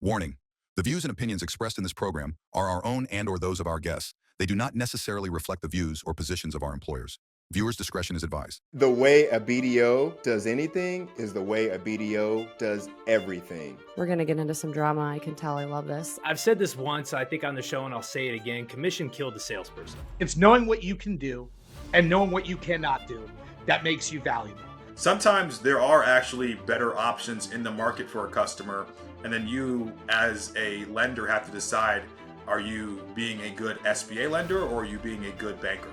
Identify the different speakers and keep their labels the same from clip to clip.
Speaker 1: Warning: the views and opinions expressed in this program are our own and/or those of our guests. They do not necessarily reflect the views or positions of our employers. Viewers' discretion is advised.
Speaker 2: The way a BDO does anything is the way a BDO does everything.
Speaker 3: We're going to get into some drama. I can tell I love this.
Speaker 4: I've said this once, I think on the show, and I'll say it again. Commission killed the salesperson.
Speaker 5: It's knowing what you can do and knowing what you cannot do that makes you valuable.
Speaker 6: Sometimes there are actually better options in the market for a customer, and then you as a lender have to decide, are you being a good SBA lender or are you being a good banker?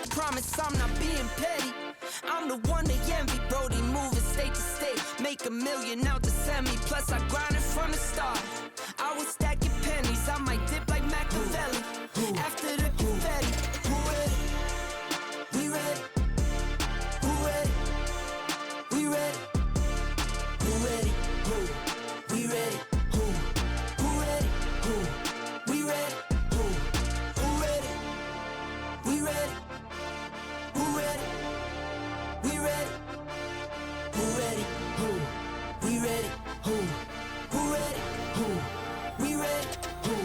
Speaker 7: Promise I'm not being petty. I'm the one they envy, bro. They moving state to state. Make $1 million out to send me. Plus I grinded from the start. I was stacking pennies. I might dip like Machiavelli. After the confetti, who ready? We ready. Who ready? We ready. Who ready? Who? We ready. Who? Who ready? Who? We ready. Who? Who ready? We ready. Who ready? We ready. Who ready? Who? We ready. Who? Who ready? Who? We ready. Who?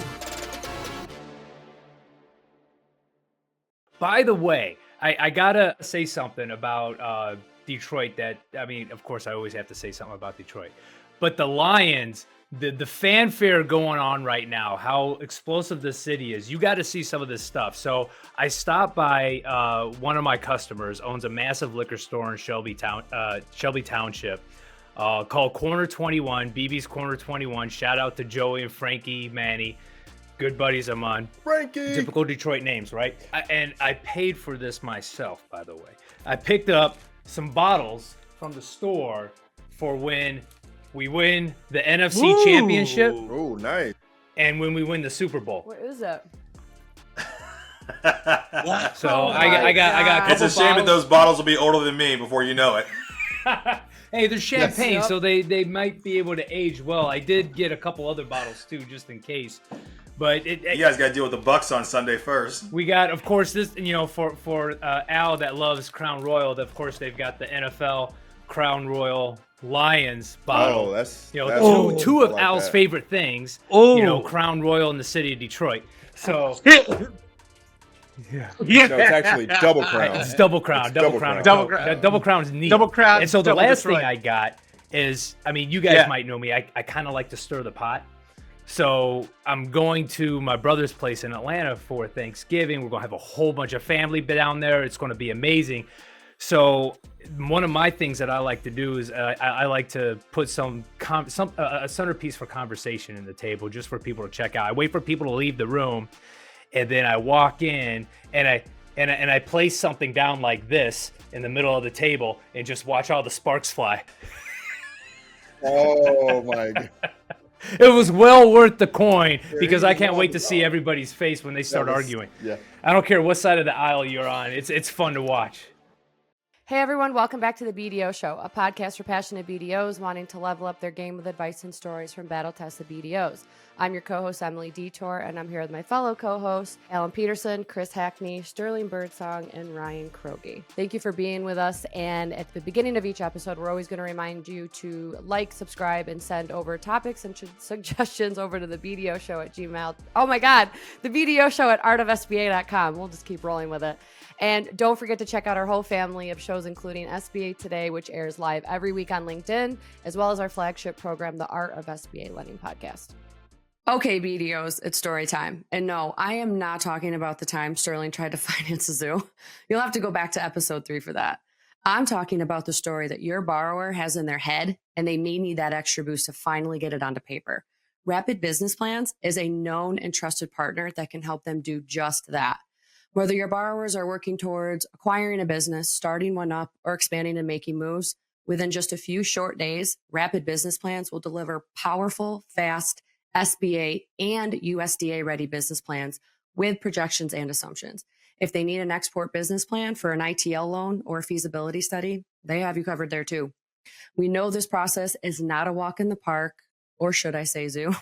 Speaker 4: By the way, I gotta say something about Detroit that, I mean, of course, I always have to say something about Detroit. But the Lions, the fanfare going on right now, how explosive the city is, you got to see some of this stuff. So I stopped by one of my customers, owns a massive liquor store in Shelby Township called Corner 21, BB's Corner 21. Shout out to Joey and Frankie Manny. Good buddies of mine.
Speaker 2: Frankie!
Speaker 4: Typical Detroit names, right? And I paid for this myself, by the way. I picked up some bottles from the store for when we win the NFC championship
Speaker 2: Oh, nice.
Speaker 4: and when we win the Super Bowl.
Speaker 3: What is it?
Speaker 4: So I got a
Speaker 6: It's
Speaker 4: couple
Speaker 6: a shame that
Speaker 4: bottles.
Speaker 6: those bottles will be older than me before you know it.
Speaker 4: Hey, they're champagne,
Speaker 3: Yes.
Speaker 4: so they might be able to age well. I did get a couple other bottles too, just in case. But
Speaker 6: You guys got to deal with the Bucks on Sunday first.
Speaker 4: we got, of course, this, for Al that loves Crown Royal, of course, they've got the NFL Crown Royal Lions bottle.
Speaker 2: Oh, that's
Speaker 4: Two of
Speaker 2: I like
Speaker 4: Al's
Speaker 2: that.
Speaker 4: favorite things.
Speaker 5: Oh.
Speaker 4: Crown Royal in the city of Detroit. So
Speaker 5: Yeah.
Speaker 2: No, it's actually double crown.
Speaker 4: it's double crown.
Speaker 2: It's
Speaker 4: Double
Speaker 2: double
Speaker 4: crown.
Speaker 2: crown.
Speaker 5: Double crown.
Speaker 4: That double crown's neat.
Speaker 5: Double crown,
Speaker 4: And so the
Speaker 5: double
Speaker 4: last thing
Speaker 5: Detroit.
Speaker 4: I got is, I mean, you guys
Speaker 5: Yeah.
Speaker 4: might know me. I kind of like to stir the pot. So I'm going to my brother's place in Atlanta for Thanksgiving. We're going to have a whole bunch of family down there. It's going to be amazing. So one of my things that I like to do is I like to put a centerpiece for conversation in the table just for people to check out. I wait for people to leave the room, and then I walk in and I place something down like this in the middle of the table and just watch all the sparks fly.
Speaker 2: Oh, my God.
Speaker 4: It was well worth the coin because I can't wait to see everybody's face when they start
Speaker 2: That was-
Speaker 4: arguing.
Speaker 2: Yeah.
Speaker 4: I don't care what side of the aisle you're on. It's fun to watch.
Speaker 3: Hey everyone, welcome back to the BDO Show, a podcast for passionate BDOs wanting to level up their game with advice and stories from battle-tested BDOs. I'm your co-host, Emily Detour, and I'm here with my fellow co-hosts, Alan Peterson, Chris Hackney, Sterling Birdsong, and Ryan Kroge. Thank you for being with us, and at the beginning of each episode, we're always going to remind you to like, subscribe, and send over topics and suggestions over to the BDO Show at Gmail. Oh my God, the BDO Show at artofsba.com. We'll just keep rolling with it. And don't forget to check out our whole family of shows, including SBA Today, which airs live every week on LinkedIn, as well as our flagship program, the Art of SBA Lending Podcast. Okay, BDOs, it's story time. And no, I am not talking about the time Sterling tried to finance a zoo. You'll have to go back to episode 3 for that. I'm talking about the story that your borrower has in their head, and they may need that extra boost to finally get it onto paper. Rapid Business Plans is a known and trusted partner that can help them do just that. Whether your borrowers are working towards acquiring a business, starting one up, or expanding and making moves, within just a few short days, Rapid Business Plans will deliver powerful, fast SBA and USDA-ready business plans with projections and assumptions. If they need an export business plan for an ITL loan or a feasibility study, they have you covered there too. We know this process is not a walk in the park, or should I say zoo.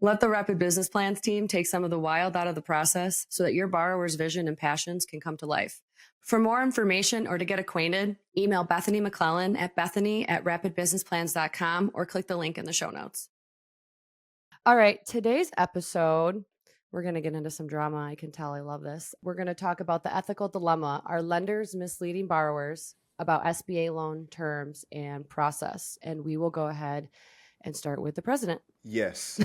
Speaker 3: Let the Rapid Business Plans team take some of the wild out of the process so that your borrower's vision and passions can come to life. For more information or to get acquainted, email Bethany McClellan at bethany@rapidbusinessplans.com or click the link in the show notes. All right, today's episode, we're going to get into some drama. I can tell I love this. We're going to talk about the ethical dilemma. Are lenders misleading borrowers about SBA loan terms and process? And we will go ahead and start with the president.
Speaker 2: Yes.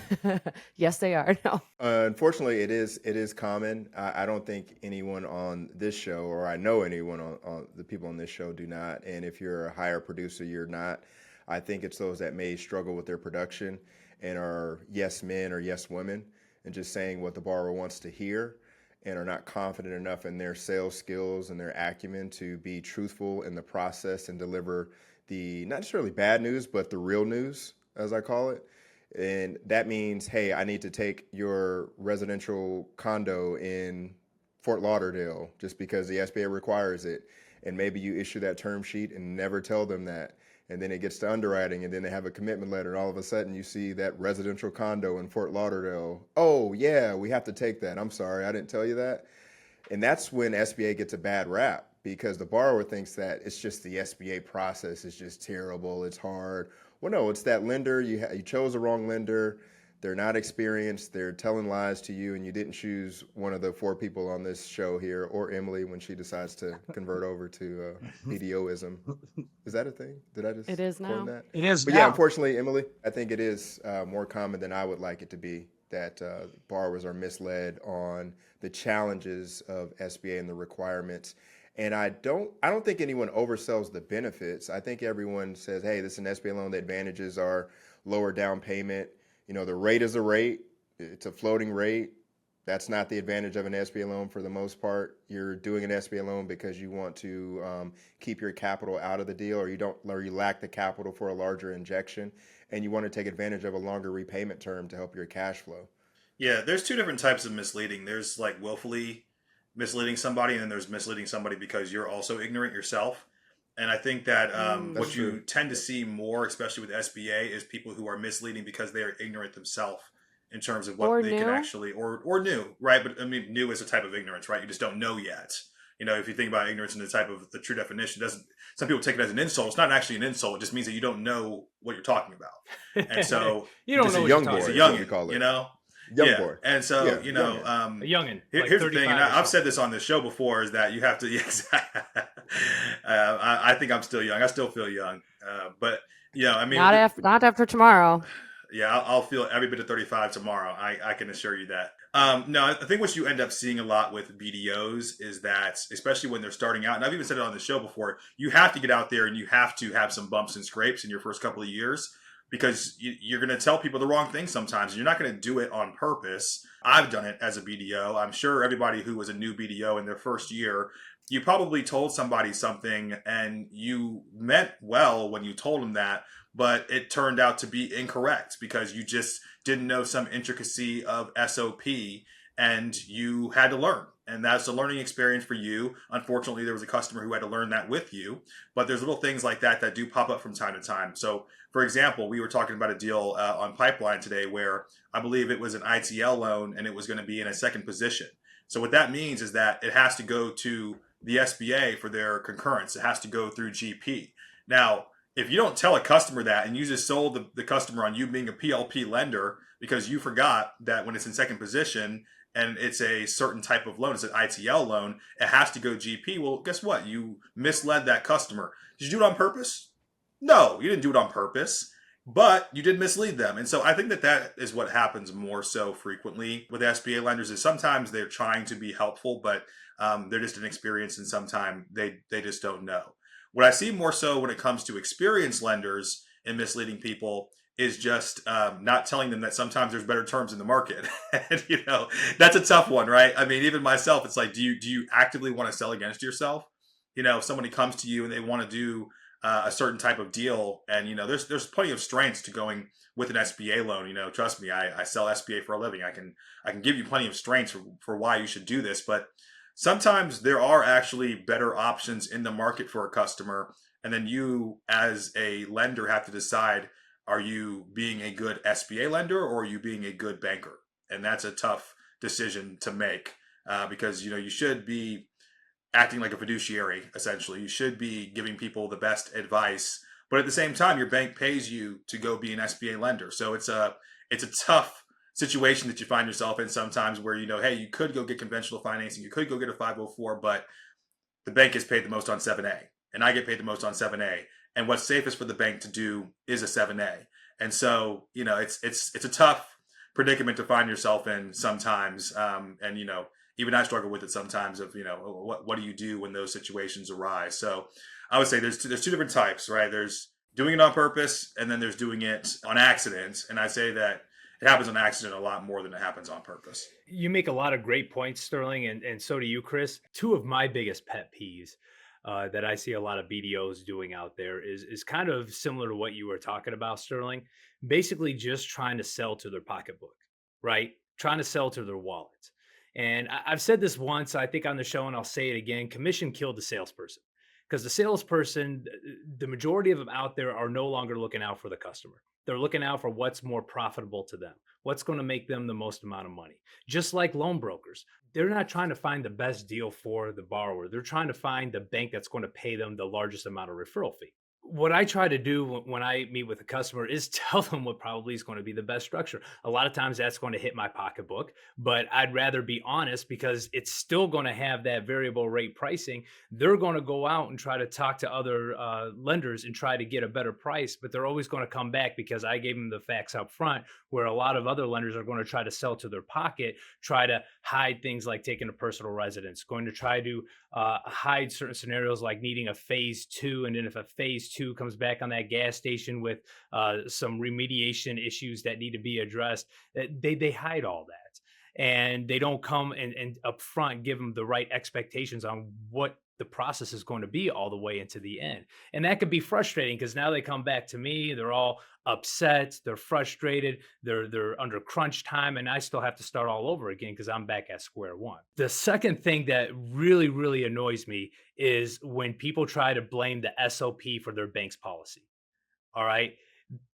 Speaker 3: Yes, they are. No.
Speaker 2: Unfortunately, it is common. I don't think anyone on this show, or I know anyone on the people on this show do not. And if you're a higher producer, you're not. I think it's those that may struggle with their production and are yes men or yes women and just saying what the borrower wants to hear and are not confident enough in their sales skills and their acumen to be truthful in the process and deliver the not necessarily bad news, but the real news, as I call it. And that means, hey, I need to take your residential condo in Fort Lauderdale just because the SBA requires it. And maybe you issue that term sheet and never tell them that. And then it gets to underwriting and then they have a commitment letter. And all of a sudden you see that residential condo in Fort Lauderdale. Oh, yeah, we have to take that. I'm sorry, I didn't tell you that. And that's when SBA gets a bad rap because the borrower thinks that it's just the SBA process is just terrible. It's hard. Well, no, it's that lender. You chose the wrong lender. They're not experienced. They're telling lies to you, and you didn't choose one of the 4 people on this show here, or Emily when she decides to convert over to BDOism. Is that a thing? Did I just
Speaker 3: It is
Speaker 2: coin
Speaker 3: now.
Speaker 2: that?
Speaker 5: It is
Speaker 2: But
Speaker 5: now.
Speaker 2: yeah, unfortunately, Emily, I think it is more common than I would like it to be that borrowers are misled on the challenges of SBA and the requirements. And I don't think anyone oversells the benefits. I think everyone says, hey, this is an SBA loan. The advantages are lower down payment. You know, the rate is a rate. It's a floating rate. That's not the advantage of an SBA loan for the most part. You're doing an SBA loan because you want to keep your capital out of the deal, or you lack the capital for a larger injection, and you want to take advantage of a longer repayment term to help your cash flow.
Speaker 6: Yeah, there's 2 different types of misleading. There's like willfully misleading somebody, and then there's misleading somebody because you're also ignorant yourself. And I think that what you tend to see more, especially with SBA, is people who are misleading because they are ignorant themselves in terms of what
Speaker 3: Or
Speaker 6: they
Speaker 3: new.
Speaker 6: can actually, or new, right? But I mean, new is a type of ignorance, right? You just don't know yet. You know, if you think about ignorance in the type of the true definition, some people take it as an insult. It's not actually an insult. It just means that you don't know what you're talking about. And so
Speaker 4: you don't
Speaker 2: Just
Speaker 4: know
Speaker 2: a
Speaker 4: what
Speaker 2: young
Speaker 4: you're
Speaker 2: boy.
Speaker 6: it's a
Speaker 4: talking
Speaker 2: Youngin,
Speaker 6: youngin,
Speaker 2: we call it.
Speaker 6: you know?
Speaker 2: Young boy.
Speaker 6: And so,
Speaker 2: Yeah,
Speaker 6: you know,
Speaker 4: a youngin. Like
Speaker 6: here's the thing,
Speaker 4: 35
Speaker 6: and
Speaker 4: or
Speaker 6: I've
Speaker 4: something.
Speaker 6: said this on this show before, is that you have to, I think I'm still young. I still feel young. But, you know, I mean,
Speaker 3: Not after tomorrow.
Speaker 6: yeah, I'll feel every bit of 35 tomorrow. I can assure you that. No, I think what you end up seeing a lot with BDOs is that, especially when they're starting out, and I've even said it on the show before, you have to get out there and you have to have some bumps and scrapes in your first couple of years because you're going to tell people the wrong thing sometimes. You're not going to do it on purpose. I've done it as a BDO. I'm sure everybody who was a new BDO in their first year, you probably told somebody something and you meant well when you told them that, but it turned out to be incorrect because you just didn't know some intricacy of SOP and you had to learn. And that's a learning experience for you. Unfortunately, there was a customer who had to learn that with you. But there's little things like that that do pop up from time to time. So, for example, we were talking about a deal on Pipeline today where I believe it was an ITL loan and it was going to be in a second position. So what that means is that it has to go to the SBA for their concurrence. It has to go through GP. Now, if you don't tell a customer that and you just sold the customer on you being a PLP lender because you forgot that when it's in second position and it's a certain type of loan, it's an ITL loan, it has to go GP. Well, guess what? You misled that customer. Did you do it on purpose? No, you didn't do it on purpose, but you did mislead them. And so I think that is what happens more so frequently with SBA lenders is sometimes they're trying to be helpful, but they're just inexperienced and sometimes they just don't know. What I see more so when it comes to experienced lenders and misleading people is just not telling them that sometimes there's better terms in the market. And, you know, that's a tough one, right? I mean, even myself, it's like, do you actively want to sell against yourself? You know, if somebody comes to you and they want to do a certain type of deal, and, you know, there's plenty of strengths to going with an SBA loan. You know, trust me, I sell SBA for a living. I can give you plenty of strengths for why you should do this, but sometimes there are actually better options in the market for a customer. And then you as a lender have to decide, are you being a good SBA lender or are you being a good banker? And that's a tough decision to make because, you should be acting like a fiduciary, essentially. You should be giving people the best advice, but at the same time, your bank pays you to go be an SBA lender. So it's a tough situation that you find yourself in sometimes where, hey, you could go get conventional financing, you could go get a 504, but the bank gets paid the most on 7A, and I get paid the most on 7A. And what's safest for the bank to do is a 7A. And so, it's a tough predicament to find yourself in sometimes. And, even I struggle with it sometimes of, what do you do when those situations arise? So I would say there's two different types, right? There's doing it on purpose, and then there's doing it on accident. And I say that it happens on accident a lot more than it happens on purpose.
Speaker 4: You make a lot of great points, Sterling, and so do you, Chris. Two of my biggest pet peeves that I see a lot of BDOs doing out there is kind of similar to what you were talking about, Sterling. Basically just trying to sell to their pocketbook, right? Trying to sell to their wallet. And I've said this once, I think on the show, and I'll say it again, commission killed the salesperson. Because the salesperson, the majority of them out there are no longer looking out for the customer. They're looking out for what's more profitable to them, what's going to make them the most amount of money. Just like loan brokers, they're not trying to find the best deal for the borrower. They're trying to find the bank that's going to pay them the largest amount of referral fee. What I try to do when I meet with a customer is tell them what probably is going to be the best structure. A lot of times that's going to hit my pocketbook, but I'd rather be honest because it's still going to have that variable rate pricing. They're going to go out and try to talk to other lenders and try to get a better price, but they're always going to come back because I gave them the facts up front, where a lot of other lenders are going to try to sell to their pocket, try to hide things like taking a personal residence, going to try to hide certain scenarios like needing a phase 2. And then if a phase 2 comes back on that gas station with some remediation issues that need to be addressed, they hide all that. And they don't come and up front give them the right expectations on what the process is going to be all the way into the end. And that could be frustrating because now they come back to me, they're all upset, they're frustrated, they're under crunch time, and I still have to start all over again because I'm back at square one. The second thing that really, really annoys me is when people try to blame the SOP for their bank's policy. All right.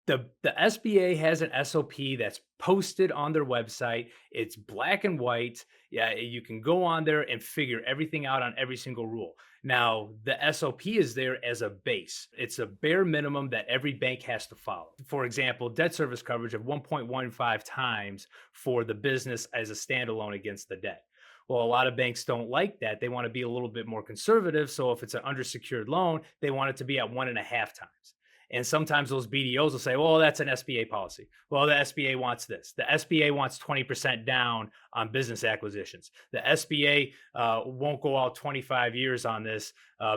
Speaker 4: The SBA has an SOP that's posted on their website. It's black and white. Yeah, you can go on there and figure everything out on every single rule. Now, the SOP is there as a base. It's a bare minimum that every bank has to follow. For example, debt service coverage of 1.15 times for the business as a standalone against the debt. Well, a lot of banks don't like that. They want to be a little bit more conservative. So if it's an undersecured loan, they want it to be at 1.5 times. And sometimes those BDOs will say, well, that's an SBA policy. Well, the SBA wants this. The SBA wants 20% down on business acquisitions. The SBA won't go out 25 years on this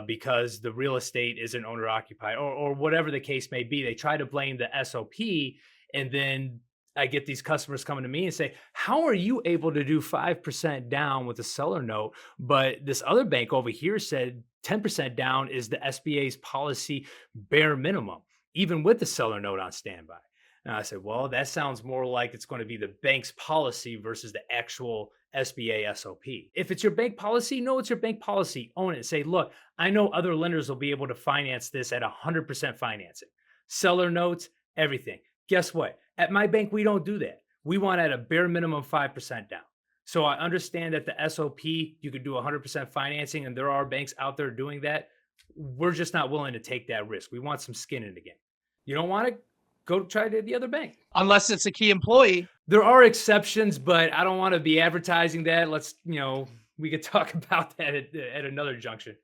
Speaker 4: because the real estate isn't owner occupied or whatever the case may be. They try to blame the SOP, and then I get these customers coming to me and say, how are you able to do 5% down with a seller note? But this other bank over here said 10% down is the SBA's policy bare minimum, even with the seller note on standby. And I said, well, that sounds more like it's going to be the bank's policy versus the actual SBA SOP. If it's your bank policy, no, it's your bank policy. Own it and say, look, I know other lenders will be able to finance this at 100% financing. Seller notes, everything. Guess what? At my bank, we don't do that. We want at a bare minimum 5% down. So I understand that the SOP, you could do 100% financing, and there are banks out there doing that. We're just not willing to take that risk. We want some skin in the game. You don't want to go try the other bank.
Speaker 5: Unless it's a key employee.
Speaker 4: There are exceptions, but I don't want to be advertising that. We could talk about that at another junction.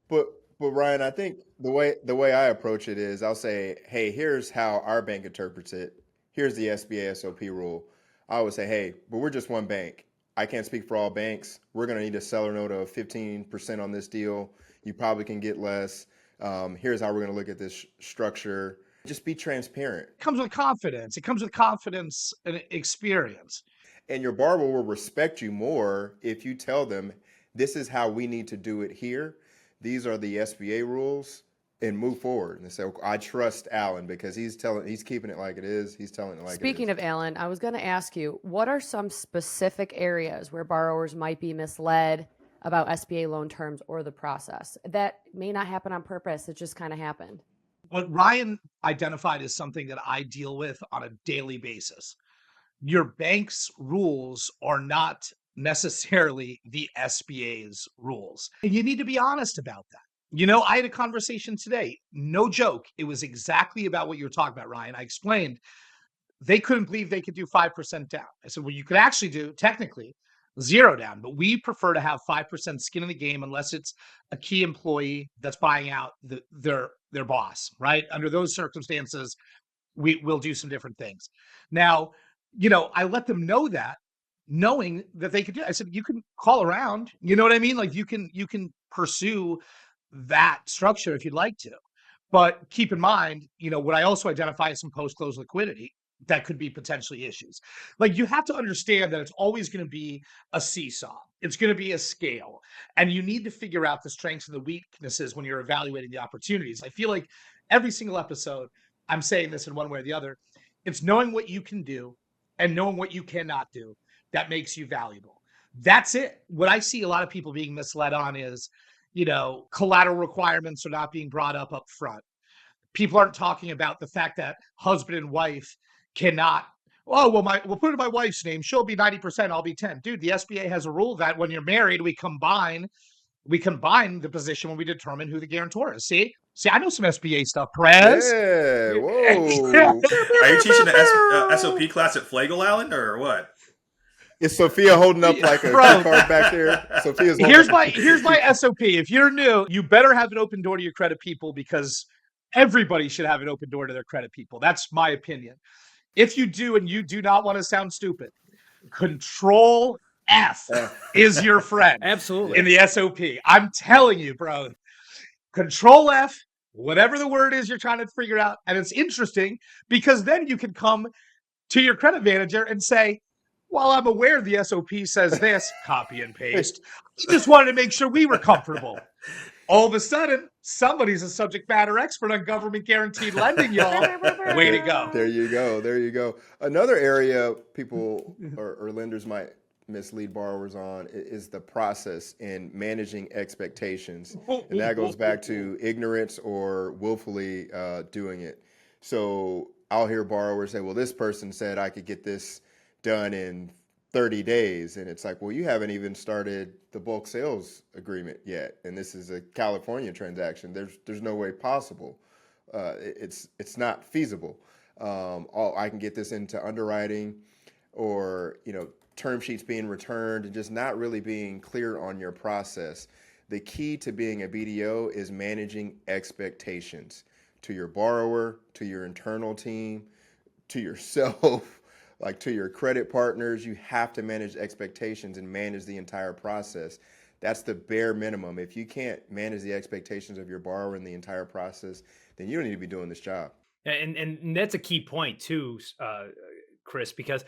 Speaker 2: But Ryan, I think the way I approach it is I'll say, hey, here's how our bank interprets it. Here's the SBA SOP rule. I would say, hey, but we're just one bank. I can't speak for all banks. We're going to need a seller note of 15% on this deal. You probably can get less. Here's how we're going to look at this structure. Just be transparent.
Speaker 5: It comes with confidence. It comes with confidence and experience.
Speaker 2: And your borrower will respect you more if you tell them, this is how we need to do it here. These are the SBA rules, and move forward and say, I trust Alan because he's keeping it like it is. He's telling it like it is.
Speaker 3: Speaking of Alan, I was going to ask you, what are some specific areas where borrowers might be misled about SBA loan terms or the process? That may not happen on purpose. It just kind of happened.
Speaker 5: what Ryan identified is something that I deal with on a daily basis. Your bank's rules are not necessarily the SBA's rules. And you need to be honest about that. I had a conversation today, no joke. It was exactly about what you were talking about, Ryan. I explained they couldn't believe they could do 5% down. I said, well, you could actually do technically 0 down, but we prefer to have 5% skin in the game unless it's a key employee that's buying out their boss, right? Under those circumstances, we'll do some different things. Now, I let them know that, knowing that they could do it. I said, you can call around, you know what I mean? Like you can pursue that structure if you'd like to. But keep in mind, what I also identify as some post-close liquidity that could be potentially issues. Like you have to understand that it's always going to be a seesaw. It's going to be a scale. And you need to figure out the strengths and the weaknesses when you're evaluating the opportunities. I feel like every single episode, I'm saying this in one way or the other. It's knowing what you can do and knowing what you cannot do that makes you valuable. That's it. What I see a lot of people being misled on is, collateral requirements are not being brought up front. People aren't talking about the fact that husband and wife cannot, we'll put it in my wife's name. She'll be 90%, I'll be 10. Dude, the SBA has a rule that when you're married, we combine the position when we determine who the guarantor is. See, I know some SBA stuff, Perez.
Speaker 2: Yeah, whoa.
Speaker 6: Are you teaching the SOP class at Flagel, Allen, or what?
Speaker 2: Is Sophia holding up like a key card back there? Sophia's
Speaker 5: here's my SOP. If you're new, you better have an open door to your credit people because everybody should have an open door to their credit people. That's my opinion. If you do and you do not want to sound stupid, Control F is your friend.
Speaker 4: Absolutely.
Speaker 5: In the SOP. I'm telling you, bro. Control F, whatever the word is you're trying to figure out. And it's interesting because then you can come to your credit manager and say, well, I'm aware the SOP says this, copy and paste. I just wanted to make sure we were comfortable. All of a sudden, somebody's a subject matter expert on government guaranteed lending, y'all. Way to go.
Speaker 2: There you go. Another area people or lenders might mislead borrowers on is the process in managing expectations. And that goes back to ignorance or willfully doing it. So I'll hear borrowers say, well, this person said I could get this done in 30 days. And it's like, well, you haven't even started the bulk sales agreement yet. And this is a California transaction. There's no way possible. It's not feasible. I can get this into underwriting or, term sheets being returned and just not really being clear on your process. The key to being a BDO is managing expectations to your borrower, to your internal team, to yourself, like to your credit partners. You have to manage expectations and manage the entire process. That's the bare minimum. If you can't manage the expectations of your borrower in the entire process, then you don't need to be doing this job.
Speaker 4: And that's a key point too, Chris, because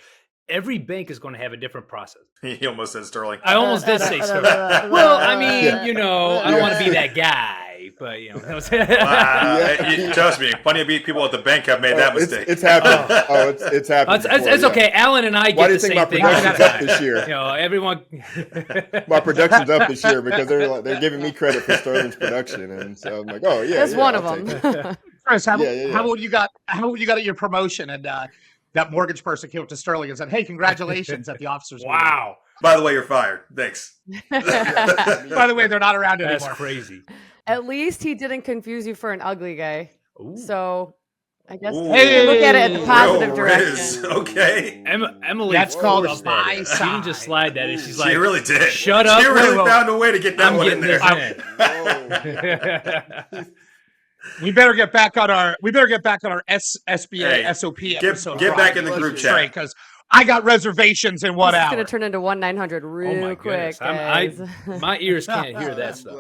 Speaker 4: every bank is going to have a different process.
Speaker 6: He almost said Sterling.
Speaker 4: I almost did say Sterling. Well, I mean, I don't want to be that guy, but
Speaker 6: trust me, plenty of people at the bank have made that mistake.
Speaker 2: It's happened. It's happened.
Speaker 4: It's okay. Alan and I get the same thing.
Speaker 2: Why do you think my production's up this year?
Speaker 4: Everyone.
Speaker 2: My production's up this year because they're giving me credit for Sterling's production, and so I'm like, oh yeah,
Speaker 3: that's one of them.
Speaker 5: Chris, how old you got at your promotion and that mortgage person came up to Sterling and said, hey, congratulations at the officers.
Speaker 6: Wow. Meeting. By the way, you're fired. Thanks.
Speaker 5: By the way, they're not around anymore.
Speaker 4: That's crazy.
Speaker 3: At least he didn't confuse you for an ugly guy.
Speaker 4: Ooh.
Speaker 3: So I guess
Speaker 6: Ooh.
Speaker 3: look at it in the positive direction.
Speaker 6: Okay.
Speaker 4: Emily,
Speaker 5: that's called a
Speaker 4: spy. She didn't just slide that in. She's like,
Speaker 6: she really did.
Speaker 4: Shut up.
Speaker 6: She really found a way to get that one in there.
Speaker 5: We better get back on our SBA SOP episode.
Speaker 6: Get back in the group chat
Speaker 5: because I got reservations in 1 hour.
Speaker 3: It's going to turn into 1-900 real quick, guys.
Speaker 4: My ears can't hear that stuff.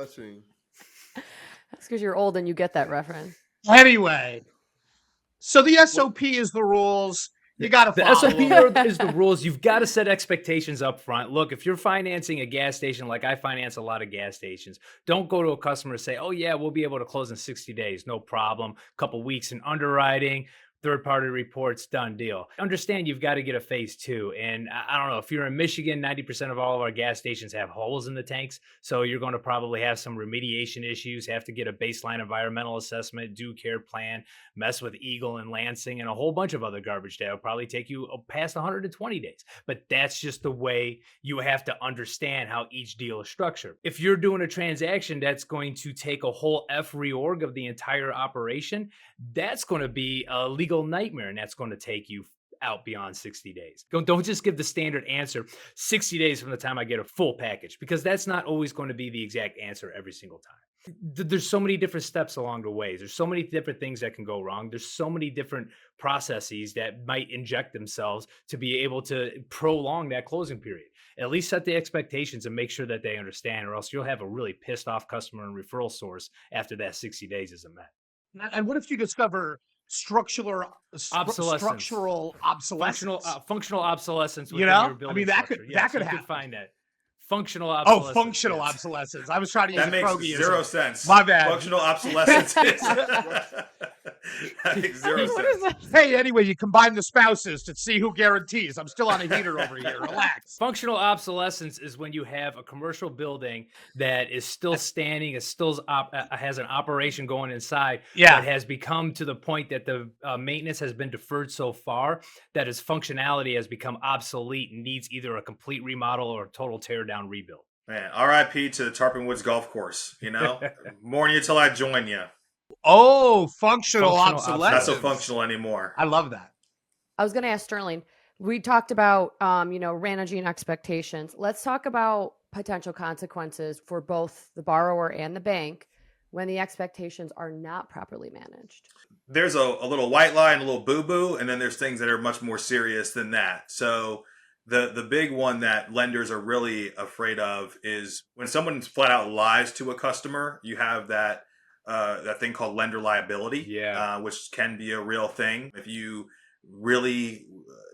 Speaker 3: That's because you're old and you get that reference.
Speaker 5: Anyway, so the SOP is the rules. You got to follow.
Speaker 4: The SOP is the rules. You've got to set expectations up front. Look, if you're financing a gas station, like I finance a lot of gas stations, don't go to a customer and say, oh, yeah, we'll be able to close in 60 days. No problem. A couple weeks in underwriting. third-party reports, done deal. Understand you've got to get a phase 2. And I don't know, if you're in Michigan, 90% of all of our gas stations have holes in the tanks. So you're going to probably have some remediation issues, have to get a baseline environmental assessment, do care plan, mess with Eagle and Lansing, and a whole bunch of other garbage that will probably take you past 120 days. But that's just the way you have to understand how each deal is structured. If you're doing a transaction that's going to take a whole reorg of the entire operation, that's going to be a legal nightmare, and that's going to take you out beyond 60 days. Don't just give the standard answer 60 days from the time I get a full package, because that's not always going to be the exact answer every single time. There's so many different steps along the way. There's so many different things that can go wrong. There's so many different processes that might inject themselves to be able to prolong that closing period. At least set the expectations and make sure that they understand, or else you'll have a really pissed off customer and referral source after that 60 days isn't met.
Speaker 5: And what if you discover structural obsolescence?
Speaker 4: Functional obsolescence within
Speaker 5: You know,
Speaker 4: your building
Speaker 5: I mean, that
Speaker 4: structure.
Speaker 5: could
Speaker 4: Yes,
Speaker 5: that could
Speaker 4: you
Speaker 5: happen.
Speaker 4: Could find that. Functional obsolescence.
Speaker 5: Oh, functional
Speaker 4: yes.
Speaker 5: obsolescence. I was trying to use
Speaker 6: That makes
Speaker 5: Kroge
Speaker 6: zero sense.
Speaker 5: My bad.
Speaker 6: Functional obsolescence is that makes zero sense.
Speaker 5: Hey, anyway, you combine the spouses to see who guarantees. I'm still on a heater over here. Relax.
Speaker 4: Functional obsolescence is when you have a commercial building that is still standing, is still has an operation going inside,
Speaker 5: Yeah.
Speaker 4: but has become to the point that the maintenance has been deferred so far that its functionality has become obsolete and needs either a complete remodel or a total tear down rebuild.
Speaker 6: Man, R.I.P. to the Tarpon Woods Golf Course. You know, mourn you till I join you.
Speaker 5: Oh, functional
Speaker 6: Not
Speaker 5: obsolescence.
Speaker 6: so functional anymore.
Speaker 5: I love that.
Speaker 3: I was going to ask Sterling. We talked about, managing expectations. Let's talk about potential consequences for both the borrower and the bank when the expectations are not properly managed.
Speaker 6: There's a little white lie and a little boo-boo, and then there's things that are much more serious than that. So the big one that lenders are really afraid of is when someone flat out lies to a customer. You have that thing called lender liability, which can be a real thing. If you really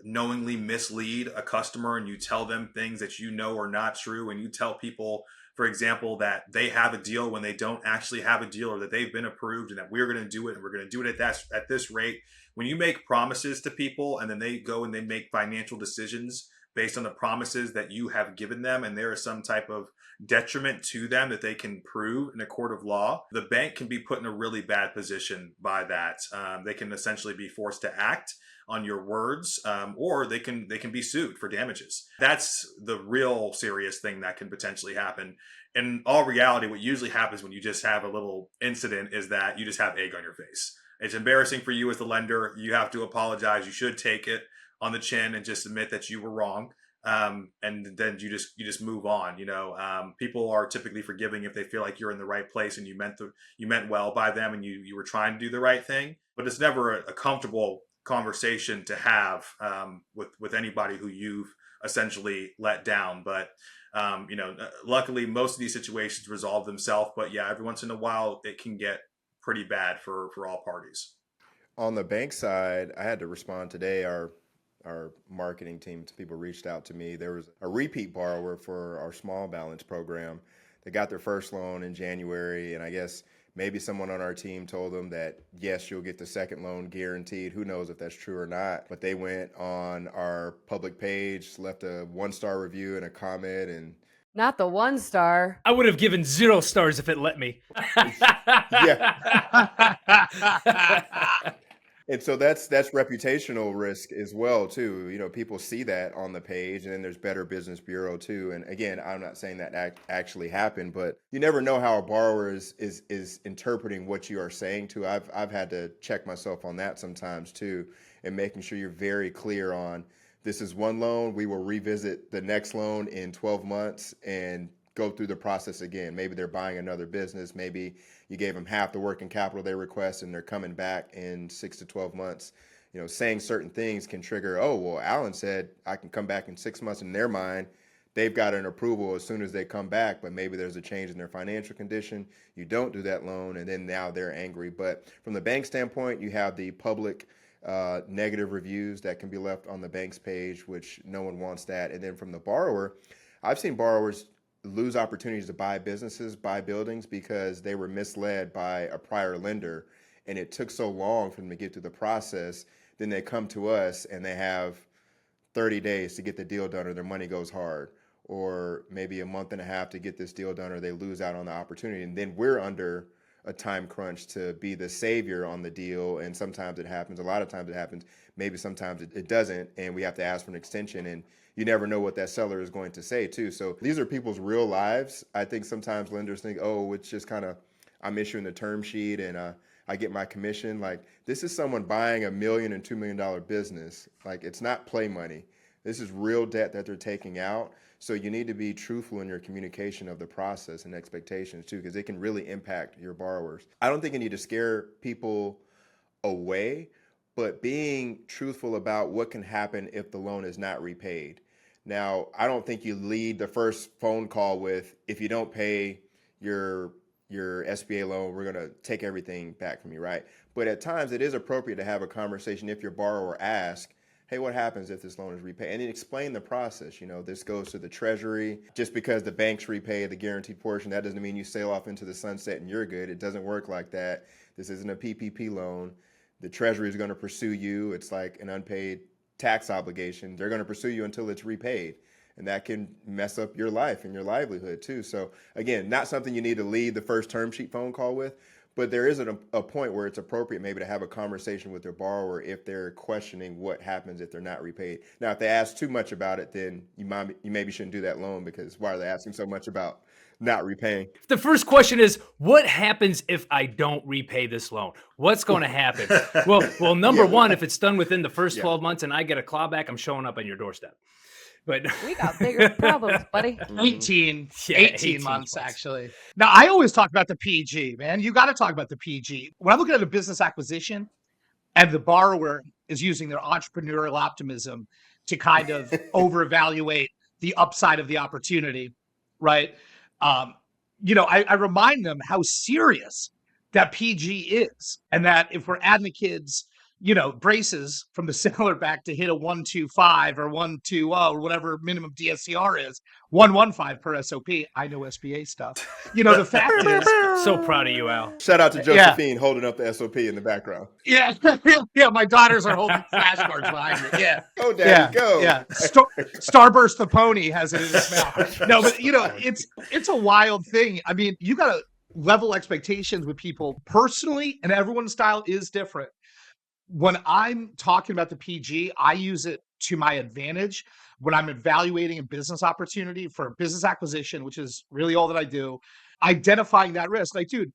Speaker 6: knowingly mislead a customer and you tell them things that you know are not true, and you tell people, for example, that they have a deal when they don't actually have a deal, or that they've been approved and that we're going to do it and we're going to do it at this rate. When you make promises to people and then they go and they make financial decisions based on the promises that you have given them, and there is some type of detriment to them that they can prove in a court of law, the bank can be put in a really bad position by that. They can essentially be forced to act on your words, or they can be sued for damages. That's the real serious thing that can potentially happen. In all reality, what usually happens when you just have a little incident is that you just have egg on your face. It's embarrassing for you as the lender. You have to apologize. You should take it on the chin and just admit that you were wrong. And then you just move on. People are typically forgiving if they feel like you're in the right place and you meant well by them and you were trying to do the right thing. But it's never a comfortable conversation to have with anybody who you've essentially let down. But luckily most of these situations resolve themselves. But yeah, every once in a while it can get pretty bad for all parties.
Speaker 2: On the bank side, I had to respond today. Our marketing team, people reached out to me. There was a repeat borrower for our small balance program. They got their first loan in January, and I guess maybe someone on our team told them that, yes, you'll get the second loan guaranteed. Who knows if that's true or not. But they went on our public page, left a 1-star review and a comment, and
Speaker 3: Not the 1 star.
Speaker 4: I would have given 0 stars if it let me.
Speaker 2: yeah. And so that's reputational risk as well too. People see that on the page, and then there's Better Business Bureau too. And again, I'm not saying that actually happened, but you never know how a borrower is interpreting what you are saying too. I've had to check myself on that sometimes too, and making sure you're very clear on, this is one loan. We will revisit the next loan in 12 months and go through the process again. Maybe they're buying another business. Maybe you gave them half the working capital they request and they're coming back in 6 to 12 months. Saying certain things can trigger, oh, well, Alan said I can come back in 6 months. In their mind, they've got an approval as soon as they come back, but maybe there's a change in their financial condition. You don't do that loan, and then now they're angry. But from the bank standpoint, you have the public negative reviews that can be left on the bank's page, which no one wants that. And then from the borrower, I've seen borrowers lose opportunities to buy businesses, buy buildings, because they were misled by a prior lender and it took so long for them to get through the process, then they come to us and they have 30 days to get the deal done, or their money goes hard, or maybe a month and a half to get this deal done, or they lose out on the opportunity. And then we're under a time crunch to be the savior on the deal. And sometimes it happens. A lot of times it happens. Maybe sometimes it doesn't. And we have to ask for an extension. And you never know what that seller is going to say too. So these are people's real lives. I think sometimes lenders think, oh, it's just kind of, I'm issuing the term sheet and I get my commission. Like, this is someone buying $1 million and $2 million business. Like, it's not play money. This is real debt that they're taking out. So you need to be truthful in your communication of the process and expectations too, because it can really impact your borrowers. I don't think you need to scare people away, but being truthful about what can happen if the loan is not repaid. Now, I don't think you lead the first phone call with, if you don't pay your SBA loan, we're going to take everything back from you, right? But at times it is appropriate to have a conversation if your borrower asks, hey, what happens if this loan is repaid? And then explain the process. You know, this goes to the Treasury. Just because the banks repay the guaranteed portion, that doesn't mean you sail off into the sunset and you're good. It doesn't work like that. This isn't a PPP loan. The Treasury is going to pursue you. It's like an unpaid tax obligation. They're going to pursue you until it's repaid. And that can mess up your life and your livelihood too. So again, not something you need to lead the first term sheet phone call with, but there is a point where it's appropriate maybe to have a conversation with their borrower if they're questioning what happens if they're not repaid. Now, if they ask too much about it, then you maybe shouldn't do that loan, because why are they asking so much about not repaying?
Speaker 4: The first question is, what happens if I don't repay this loan? What's going to happen? Well, number one, if it's done within the first 12 months and I get a clawback, I'm showing up on your doorstep. But
Speaker 3: we got bigger problems, buddy.
Speaker 5: 18 months,
Speaker 4: months,
Speaker 5: actually. Now, I always talk about the PG, man. You got to talk about the PG. When I'm looking at a business acquisition and the borrower is using their entrepreneurial optimism to kind of over-evaluate the upside of the opportunity, right? I remind them how serious that PG is, and that if we're adding the kids, braces from the seller back to hit a 125 or 120 or whatever minimum DSCR is, 115 per SOP. I know SBA stuff. The fact is,
Speaker 4: so proud of you, Al.
Speaker 2: Shout out to Josephine holding up the SOP in the background.
Speaker 5: Yeah, my daughters are holding flashcards behind me. Yeah.
Speaker 2: Oh, Daddy, go.
Speaker 5: Yeah. Starburst the pony has it in his mouth. No, but it's a wild thing. I mean, you got to level expectations with people personally, and everyone's style is different. When I'm talking about the PG, I use it to my advantage when I'm evaluating a business opportunity for business acquisition, which is really all that I do, identifying that risk. Like, dude,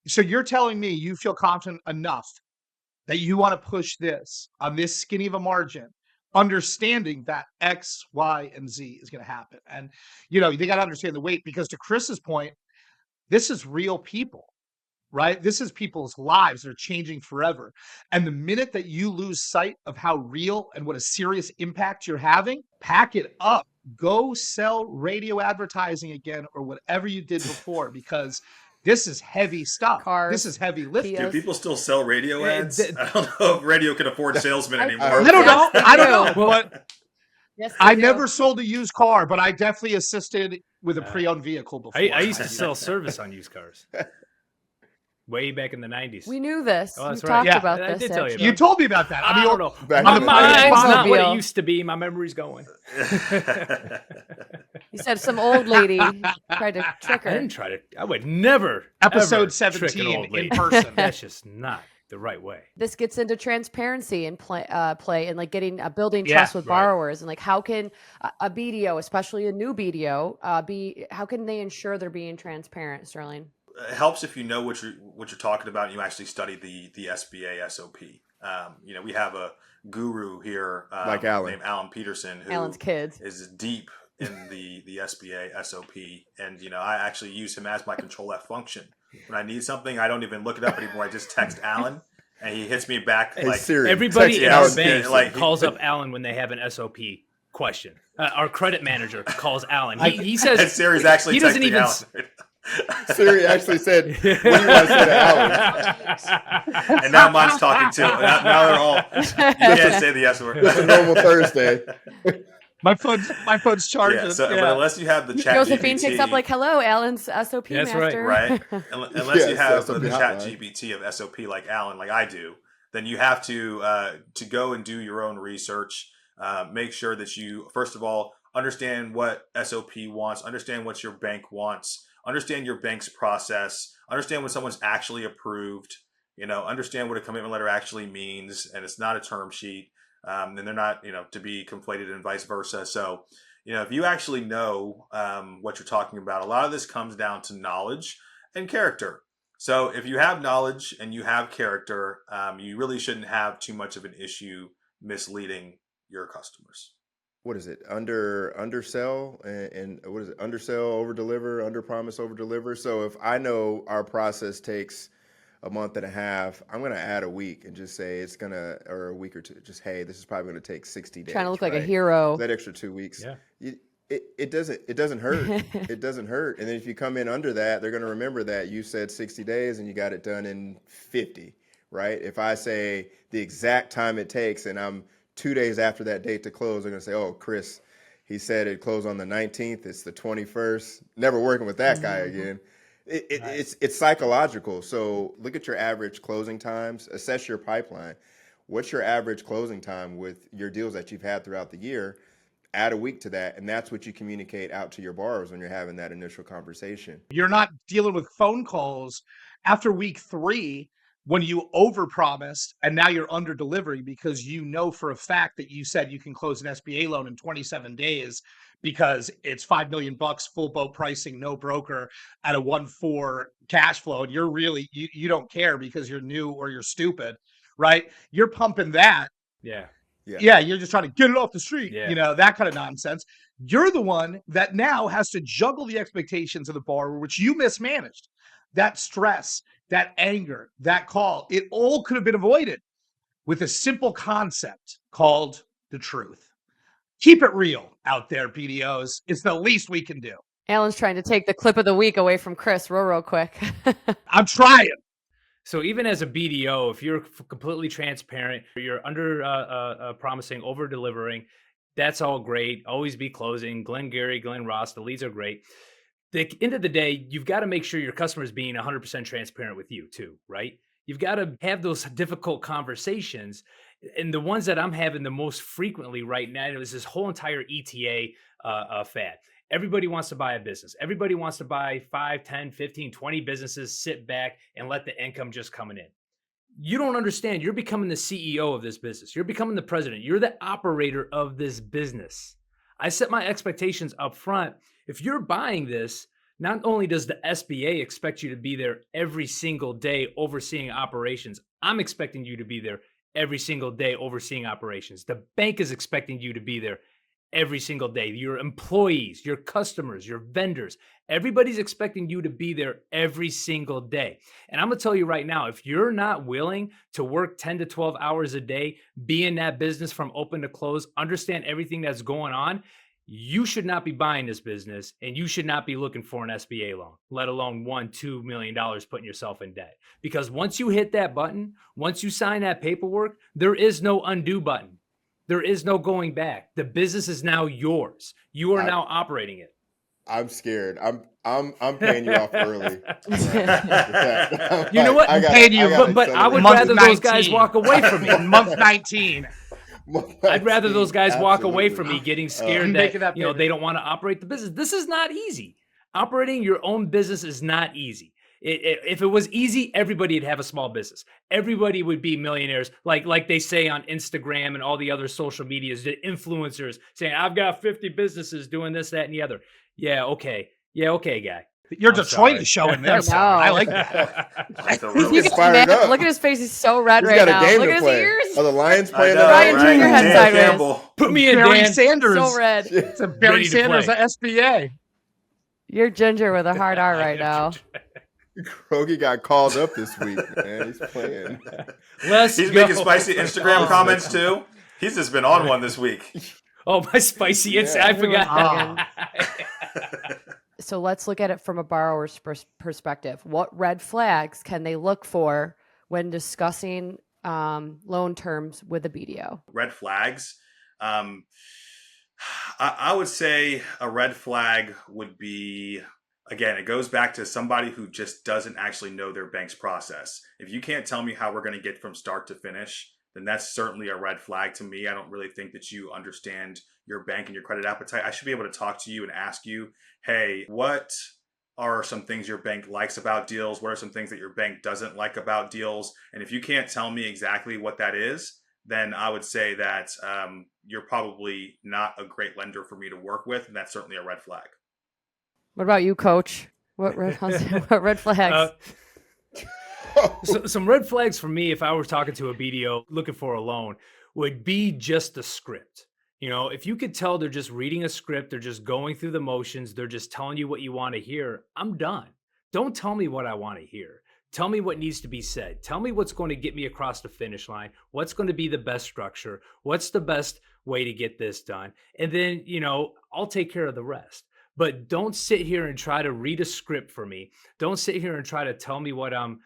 Speaker 5: so you're telling me you feel confident enough that you want to push this on this skinny of a margin, understanding that X, Y, and Z is going to happen. And, they got to understand the weight, because to Chris's point, this is real people. Right? This is people's lives. They're changing forever. And the minute that you lose sight of how real and what a serious impact you're having, pack it up. Go sell radio advertising again, or whatever you did before, because this is heavy stuff.
Speaker 3: Cars,
Speaker 5: this is heavy lifting.
Speaker 6: Do people still sell radio ads? I don't know if radio can afford salesmen anymore.
Speaker 5: I don't know. But
Speaker 3: yes,
Speaker 5: I never sold a used car, but I definitely assisted with a pre-owned vehicle before.
Speaker 4: I used to sell service on used cars. Way back in the 90s.
Speaker 3: We knew this.
Speaker 4: Oh, that's
Speaker 3: we
Speaker 4: right.
Speaker 3: talked about
Speaker 4: I
Speaker 3: this.
Speaker 4: did tell you
Speaker 5: You told me about that.
Speaker 4: I don't know.
Speaker 2: My
Speaker 4: mind's not what
Speaker 3: Automobile.
Speaker 4: it used to be. My memory's going.
Speaker 3: You said some old lady tried to trick
Speaker 4: I
Speaker 3: her.
Speaker 4: didn't try to. I would never.
Speaker 5: Episode
Speaker 4: ever
Speaker 5: 17
Speaker 4: trick an old lady.
Speaker 5: in person.
Speaker 4: That's just not the right way.
Speaker 3: This gets into transparency and play and like building
Speaker 5: Yeah,
Speaker 3: trust with
Speaker 4: right.
Speaker 3: borrowers, and like how can a BDO, especially a new BDO, how can they ensure they're being transparent, Sterling?
Speaker 6: It helps if you know what you're talking about and you actually study the SBA SOP. We have a guru here
Speaker 2: Like Alan.
Speaker 6: named Alan Peterson, who
Speaker 3: Alan's kids.
Speaker 6: is deep in the SBA SOP. And, I actually use him as my control F function. When I need something, I don't even look it up anymore. I just text Alan and he hits me back.
Speaker 2: Hey,
Speaker 6: like
Speaker 2: Siri,
Speaker 4: Everybody
Speaker 2: text
Speaker 4: in
Speaker 2: Alan.
Speaker 4: our bank
Speaker 6: like-
Speaker 4: calls up Alan when they have an SOP question. Our credit manager calls Alan. He says
Speaker 6: and Siri's actually
Speaker 4: he doesn't
Speaker 6: texting
Speaker 4: even.
Speaker 6: Alan.
Speaker 2: Siri actually said, what do you want to say to Alan?
Speaker 6: And now mine's talking too. Now they're all, you can't say the S word.
Speaker 2: It's a normal Thursday.
Speaker 5: My phone's charging.
Speaker 6: Yeah. So, but unless you have the chat
Speaker 3: Josephine
Speaker 6: GPT,
Speaker 3: picks up like, "Hello, Alan's SOP
Speaker 4: That's
Speaker 3: master."
Speaker 6: right? Unless you
Speaker 2: Yes,
Speaker 6: have
Speaker 2: SOP
Speaker 6: the chat
Speaker 2: hotline.
Speaker 6: GPT of SOP like Alan, like I do, then you have to go and do your own research. Make sure that you, first of all, understand what SOP wants, understand what your bank wants, understand your bank's process, understand when someone's actually approved, understand what a commitment letter actually means, and it's not a term sheet, and they're not, to be conflated and vice versa. So, if you actually know what you're talking about, a lot of this comes down to knowledge and character. So if you have knowledge and you have character, you really shouldn't have too much of an issue misleading your customers.
Speaker 2: What is it? Undersell and what is it? Undersell, over deliver, under promise, over deliver. So if I know our process takes a month and a half, I'm going to add a week and just say or a week or two. Just, hey, this is probably going to take 60 days.
Speaker 3: Trying to look like a
Speaker 2: right?
Speaker 3: hero.
Speaker 2: That extra 2 weeks.
Speaker 4: Yeah.
Speaker 2: It doesn't hurt. It doesn't hurt. And then if you come in under that, they're going to remember that you said 60 days and you got it done in 50, right? If I say the exact time it takes and I'm 2 days after that date to close, they're going to say, oh, Chris, he said it closed on the 19th. It's the 21st. Never working with that guy again. It's psychological. So look at your average closing times, assess your pipeline. What's your average closing time with your deals that you've had throughout the year? Add a week to that, and that's what you communicate out to your borrowers when you're having that initial conversation.
Speaker 5: You're not dealing with phone calls after week 3 when you overpromised and now you're under delivery because you know for a fact that you said you can close an SBA loan in 27 days because it's $5 million full boat pricing, no broker at a 1.4 cash flow. And you're really, you don't care because you're new or you're stupid, right? You're pumping that. Yeah, you're just trying to get it off the street, that kind of nonsense. You're the one that now has to juggle the expectations of the borrower, which you mismanaged. That stress, that anger, that call, it all could have been avoided with a simple concept called the truth. Keep it real out there, BDOs. It's the least we can do.
Speaker 3: Alan's trying to take the clip of the week away from Chris real quick.
Speaker 5: I'm trying.
Speaker 4: So even as a BDO, if you're completely transparent, you're under promising, over delivering, that's all great. Always be closing. Glenn Gary, Glenn Ross, the leads are great. At the end of the day, you've got to make sure your customer is being 100% transparent with you too, right? You've got to have those difficult conversations. And the ones that I'm having the most frequently right now is this whole entire ETA fad. Everybody wants to buy a business. Everybody wants to buy 5, 10, 15, 20 businesses, sit back and let the income just coming in. You don't understand. You're becoming the CEO of this business. You're becoming the president. You're the operator of this business. I set my expectations up front. If you're buying this, not only does the SBA expect you to be there every single day overseeing operations, I'm expecting you to be there every single day overseeing operations. The bank is expecting you to be there every single day. Your employees, your customers, your vendors, everybody's expecting you to be there every single day. And I'm going to tell you right now, if you're not willing to work 10 to 12 hours a day, be in that business from open to close, understand everything that's going on, you should not be buying this business and you should not be looking for an SBA loan, let alone $1-2 million putting yourself in debt. Because once you hit that button, once you sign that paperwork, there is no undo button. There is no going back. The business is now yours. You are now operating it.
Speaker 2: I'm scared. I'm paying you off early.
Speaker 4: You know what? I'm paying you, but I would rather those guys walk away from me.
Speaker 5: Month 19.
Speaker 4: I'd rather those guys walk away from me getting scared that they don't want to operate the business. This is not easy. Operating your own business is not easy. If it was easy, everybody would have a small business. Everybody would be millionaires, like they say on Instagram and all the other social medias, the influencers saying, I've got 50 businesses doing this, that, and the other. Yeah, okay, guy.
Speaker 5: Your Detroit is showing there. So I like that.
Speaker 2: He's fired up.
Speaker 3: Look at his face. He's so red
Speaker 2: He's
Speaker 3: right
Speaker 2: got
Speaker 3: now.
Speaker 2: a game
Speaker 3: Look
Speaker 2: to
Speaker 3: at his
Speaker 2: play.
Speaker 3: ears.
Speaker 2: Are the Lions playing
Speaker 3: Ryan, turn your head sideways.
Speaker 6: Campbell.
Speaker 4: Put me in,
Speaker 5: Barry
Speaker 4: Dan.
Speaker 5: Sanders.
Speaker 3: So red.
Speaker 5: It's a Barry Sanders at SBA.
Speaker 3: You're ginger with a hard R right now.
Speaker 2: Kroge got called up this week, man. He's playing.
Speaker 6: He's making spicy Instagram comments too. He's just been on one this week.
Speaker 4: Oh, my spicy Instagram. I forgot.
Speaker 3: So let's look at it from a borrower's perspective. What red flags can they look for when discussing loan terms with a BDO?
Speaker 6: Red flags. I would say a red flag would be, again, it goes back to somebody who just doesn't actually know their bank's process. If you can't tell me how we're going to get from start to finish, then that's certainly a red flag to me. I don't really think that you understand your bank and your credit appetite. I should be able to talk to you and ask you, hey, what are some things your bank likes about deals? What are some things that your bank doesn't like about deals? And if you can't tell me exactly what that is, then I would say that you're probably not a great lender for me to work with. And that's certainly a red flag.
Speaker 3: What about you, Coach? What red flags?
Speaker 4: So, some red flags for me, if I were talking to a BDO looking for a loan, would be just the script. You know, if you could tell they're just reading a script, they're just going through the motions, they're just telling you what you want to hear, I'm done. Don't tell me what I want to hear. Tell me what needs to be said. Tell me what's going to get me across the finish line. What's going to be the best structure? What's the best way to get this done? And then, you know, I'll take care of the rest. But don't sit here and try to read a script for me. Don't sit here and try to tell me what I'm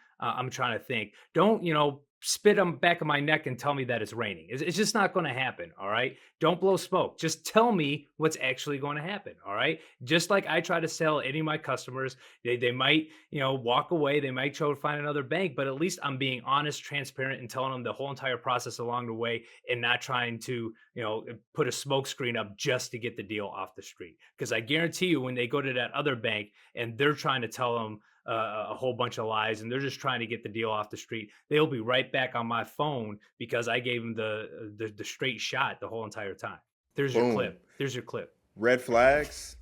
Speaker 4: trying to think. Don't, you know, spit on the back of my neck and tell me that it's raining. It's just not going to happen. All right. Don't blow smoke. Just tell me what's actually going to happen. All right. Just like I try to sell any of my customers, they might, you know, walk away. They might try to find another bank, but at least I'm being honest, transparent, and telling them the whole entire process along the way and not trying to, you know, put a smoke screen up just to get the deal off the street. Because I guarantee you when they go to that other bank and they're trying to tell them a whole bunch of lies and they're just trying to get the deal off the street, they'll be right back on my phone because I gave them the straight shot the whole entire time. There's
Speaker 2: Boom.
Speaker 4: your clip. There's your clip.
Speaker 2: Red flags,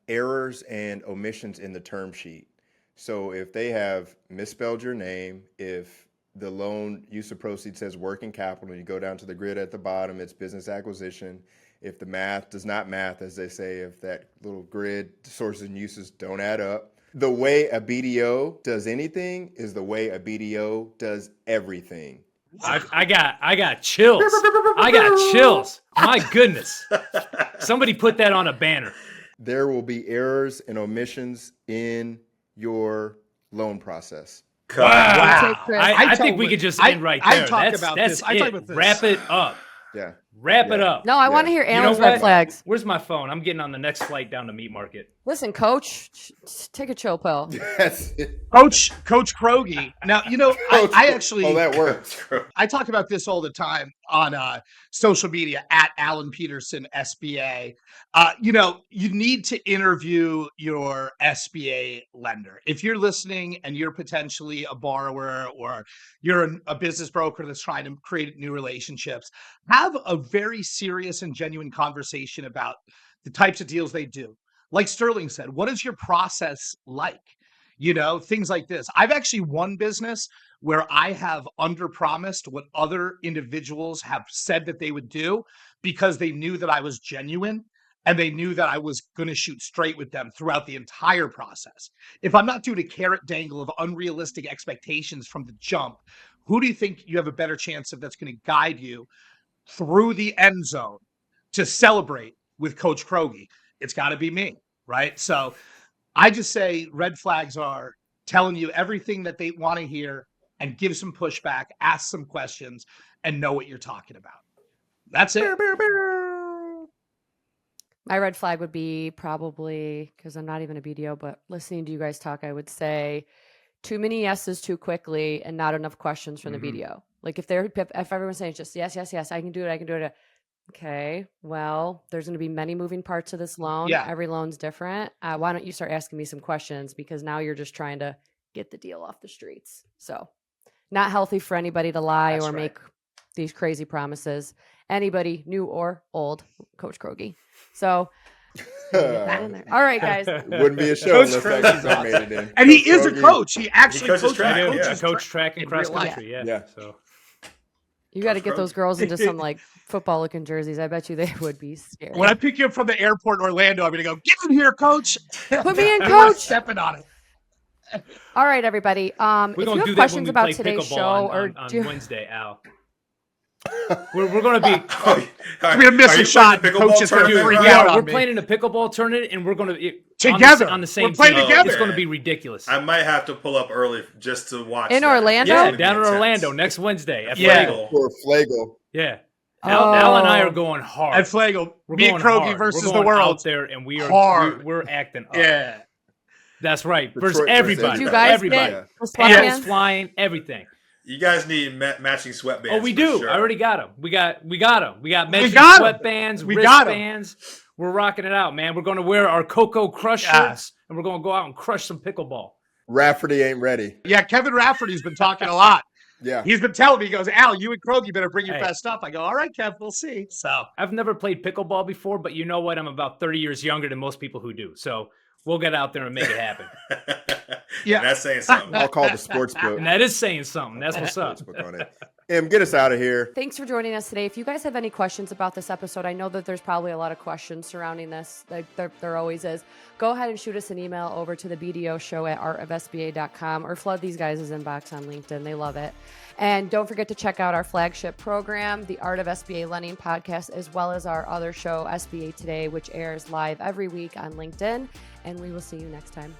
Speaker 2: errors and omissions in the term sheet. So if they have misspelled your name, if the loan use of proceeds says working capital, you go down to the grid at the bottom, it's business acquisition. If the math does not math, as they say, if that little grid sources and uses don't add up. The way a BDO does anything is the way a BDO does everything.
Speaker 4: I got chills. I got chills. My goodness. Somebody put that on a banner.
Speaker 2: There will be errors and omissions in your loan process.
Speaker 4: Wow.
Speaker 5: Wow.
Speaker 4: I think we could just end right there.
Speaker 5: I talk about this. I talk about this.
Speaker 4: Wrap it up.
Speaker 2: Yeah.
Speaker 4: Wrap it up.
Speaker 3: No, I want to hear
Speaker 4: You know
Speaker 3: Alan's
Speaker 4: what?
Speaker 3: red flags.
Speaker 4: Where's my phone? I'm getting on the next flight down to Meat Market.
Speaker 3: Listen, Coach, take a chill pill.
Speaker 2: That's it.
Speaker 5: Coach Kroge. Now, you know, I actually,
Speaker 2: Oh, that works.
Speaker 5: I talk about this all the time on social media at Alan Peterson SBA. You know, you need to interview your SBA lender. If you're listening and you're potentially a borrower or you're a business broker that's trying to create new relationships, have a very serious and genuine conversation about the types of deals they do. Like Sterling said, what is your process like? You know, things like this. I've actually won business where I have underpromised what other individuals have said that they would do because they knew that I was genuine and they knew that I was going to shoot straight with them throughout the entire process. If I'm not doing a carrot dangle of unrealistic expectations from the jump, who do you think you have a better chance of that's going to guide you through the end zone to celebrate with Coach Kroge? It's got to be me, right? So I just say red flags are telling you everything that they want to hear and give some pushback, ask some questions, and know what you're talking about. That's it.
Speaker 3: My red flag would be probably, because I'm not even a BDO, but listening to you guys talk, I would say too many yeses too quickly and not enough questions from the BDO. Like if everyone's saying just yes, I can do it. Okay, well, there's going to be many moving parts of this loan.
Speaker 5: Yeah.
Speaker 3: Every loan's different. Why don't you start asking me some questions? Because now you're just trying to get the deal off the streets. So not healthy for anybody to lie
Speaker 5: That's
Speaker 3: or
Speaker 5: right.
Speaker 3: make these crazy promises. Anybody, new or old, Coach Kroge. So get that in there. All right, guys.
Speaker 2: Wouldn't be a show
Speaker 5: Coach
Speaker 2: unless that guy made it in.
Speaker 5: And he is a
Speaker 2: Kroge.
Speaker 5: coach. He actually
Speaker 6: coaches
Speaker 5: coaches
Speaker 6: track,
Speaker 5: track.
Speaker 6: yeah.
Speaker 4: Coach track and
Speaker 5: in
Speaker 4: cross
Speaker 5: real life.
Speaker 4: country. Yeah.
Speaker 2: Yeah.
Speaker 4: So
Speaker 3: You got to get
Speaker 6: Kroge.
Speaker 3: those girls into some like football looking jerseys. I bet you they would be scared.
Speaker 5: When I pick you up from the airport in Orlando, I'm going to go, get in here, coach.
Speaker 3: Put me in,
Speaker 5: You're
Speaker 3: coach.
Speaker 5: stepping on it.
Speaker 3: All right, everybody.
Speaker 4: we're
Speaker 3: If you
Speaker 4: gonna
Speaker 3: have
Speaker 4: do that when
Speaker 3: questions
Speaker 4: we
Speaker 3: about
Speaker 4: play
Speaker 3: today's
Speaker 4: pickleball
Speaker 3: show
Speaker 4: on Wednesday, Al. We're gonna be.
Speaker 6: Are
Speaker 5: We're gonna miss
Speaker 6: you
Speaker 5: a shot.
Speaker 6: playing the
Speaker 5: Coach
Speaker 6: pickleball
Speaker 5: is gonna
Speaker 6: tournament?
Speaker 5: freak
Speaker 6: Right?
Speaker 5: out
Speaker 4: Yeah,
Speaker 5: on
Speaker 4: we're
Speaker 5: me.
Speaker 4: playing in a pickleball tournament, and we're gonna
Speaker 5: Together.
Speaker 4: on the same
Speaker 5: We're playing
Speaker 4: team.
Speaker 5: together.
Speaker 4: It's gonna be ridiculous.
Speaker 6: I might have to pull up early just to watch
Speaker 3: In
Speaker 6: that.
Speaker 3: Orlando?
Speaker 4: Yeah,
Speaker 6: It's gonna
Speaker 4: down
Speaker 6: be
Speaker 4: in
Speaker 6: intense.
Speaker 4: Orlando next Wednesday at
Speaker 5: Yeah.
Speaker 4: Flagel.
Speaker 2: Or Flagel.
Speaker 4: Yeah. Al and I are going hard.
Speaker 5: And Flagel,
Speaker 4: We're
Speaker 5: me and
Speaker 4: going
Speaker 5: Kroge
Speaker 4: hard.
Speaker 5: versus
Speaker 4: We're
Speaker 5: the
Speaker 4: going
Speaker 5: world.
Speaker 4: out there, and we are
Speaker 5: Hard.
Speaker 4: we're acting up.
Speaker 5: Yeah.
Speaker 4: That's right.
Speaker 2: Detroit
Speaker 4: Versus everybody.
Speaker 3: Did you guys
Speaker 4: Everybody.
Speaker 3: get the
Speaker 4: Panels
Speaker 3: sweatpants?
Speaker 4: flying, everything.
Speaker 6: You guys need matching sweatbands.
Speaker 4: Oh, we
Speaker 6: for
Speaker 4: do.
Speaker 6: Sure.
Speaker 4: I already got them. We got them. We got matching
Speaker 5: got 'em.
Speaker 4: sweatbands,
Speaker 5: We got 'em.
Speaker 4: wristbands. We're rocking it out, man. We're going to wear our Cocoa Crush
Speaker 5: Yeah.
Speaker 4: shirts, and we're going to go out and crush some pickleball.
Speaker 2: Rafferty ain't ready.
Speaker 5: Yeah, Kevin Rafferty's been talking a lot.
Speaker 2: Yeah.
Speaker 5: He's been telling me, he goes, Al, you and Kroge better bring your
Speaker 4: Hey.
Speaker 5: best stuff. I go, all right, Kev, we'll see. So
Speaker 4: I've never played pickleball before, but you know what? I'm about 30 years younger than most people who do. So we'll get out there and make it happen.
Speaker 5: Yeah.
Speaker 6: And that's saying something.
Speaker 2: I'll call the sports book.
Speaker 4: And that is saying something. That's what's up.
Speaker 2: Sports book on it. Get us out of here.
Speaker 3: Thanks for joining us today. If you guys have any questions about this episode, I know that there's probably a lot of questions surrounding this. Like there always is. Go ahead and shoot us an email over to the BDO Show at artofsba.com or flood these guys' inbox on LinkedIn. They love it. And don't forget to check out our flagship program, the Art of SBA Lending podcast, as well as our other show, SBA Today, which airs live every week on LinkedIn. And we will see you next time.